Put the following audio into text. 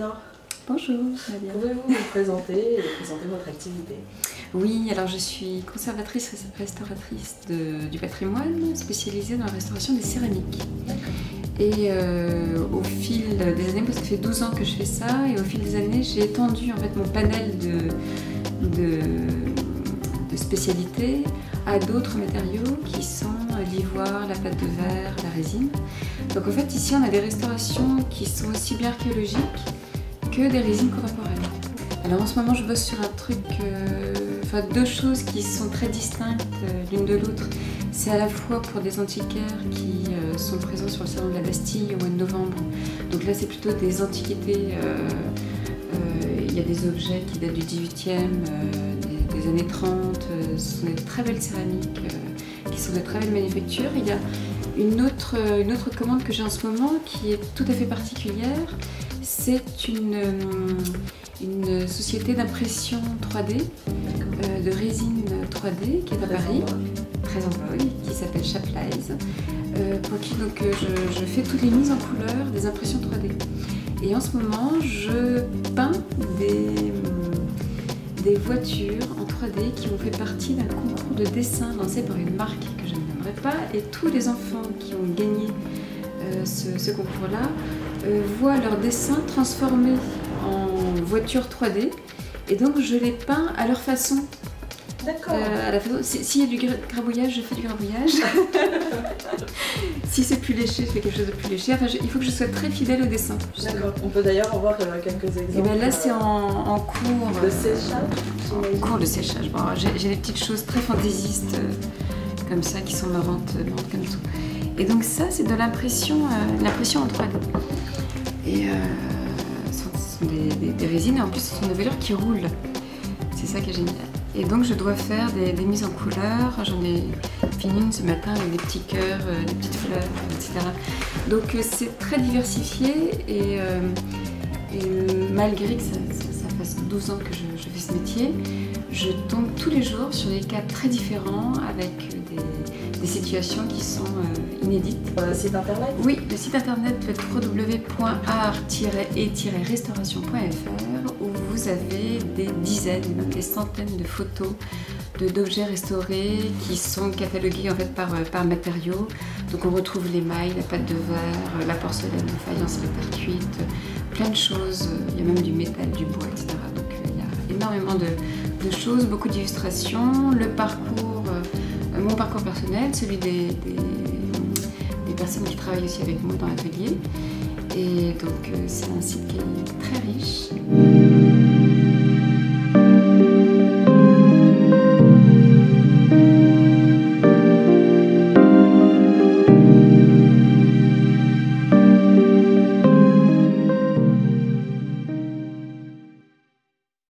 Anna. Bonjour, Nadia. Pouvez-vous vous présenter et présenter votre activité? Oui, alors je suis conservatrice restauratrice du patrimoine, spécialisée dans la restauration des céramiques. Et au fil des années, parce que ça fait 12 ans que je fais ça, et au fil des années, j'ai étendu en fait mon panel de spécialités à d'autres matériaux qui sont l'ivoire, la pâte de verre, la résine. Donc en fait ici on a des restaurations qui sont aussi bien archéologiques que des résines contemporaines. Alors en ce moment je bosse sur un truc, deux choses qui sont très distinctes l'une de l'autre. C'est à la fois pour des antiquaires qui sont présents sur le salon de la Bastille au mois de novembre. Donc là c'est plutôt des antiquités, il y a des objets qui datent du 18e, des années 30, ce sont des très belles céramiques qui sont de très belles manufactures. Il y a une autre commande que j'ai en ce moment qui est tout à fait particulière. C'est une société d'impression 3D, de résine 3D qui est à Paris, très en vogue, qui s'appelle Chaplize, pour qui donc, je fais toutes les mises en couleur des impressions 3D. Et en ce moment, je peins des voitures en 3D qui ont fait partie d'un concours de dessin lancé par une marque que je ne nommerai pas. Et tous les enfants qui ont gagné ce concours-là voient leurs dessins transformés en voitures 3D. Et donc je les peins à leur façon. D'accord. S'il y a du grabouillage, je fais du grabouillage. Si c'est plus léché, je fais quelque chose de plus léché. Enfin, il faut que je sois très fidèle au dessin. D'accord. On peut d'ailleurs en voir quelques exemples. Et bien là, c'est en cours de séchage. En cours de séchage. Bon, j'ai des petites choses très fantaisistes comme ça qui sont marrantes comme tout. Et donc ça, c'est de l'impression en 3D. Et ce sont des résines et en plus, ce sont des velours qui roulent. C'est ça qui est génial. Et donc je dois faire des mises en couleur. J'en ai fini une ce matin avec des petits cœurs, des petites fleurs, etc. Donc c'est très diversifié et malgré que ça fasse 12 ans que je fais ce métier, je tombe tous les jours sur des cas très différents avec des situations qui sont inédites. Le site internet? Oui, le site internet www.art-restauration.fr où vous avez des dizaines, même des centaines de photos d'objets restaurés qui sont catalogués en fait par matériaux. Donc on retrouve l'émail, la pâte de verre, la porcelaine, la faïence, la terre cuite, plein de choses. Il y a même du métal, du bois, etc. Donc il y a énormément de choses, beaucoup d'illustrations, mon parcours personnel, celui des personnes qui travaillent aussi avec moi dans l'atelier. Et donc c'est un site qui est très riche.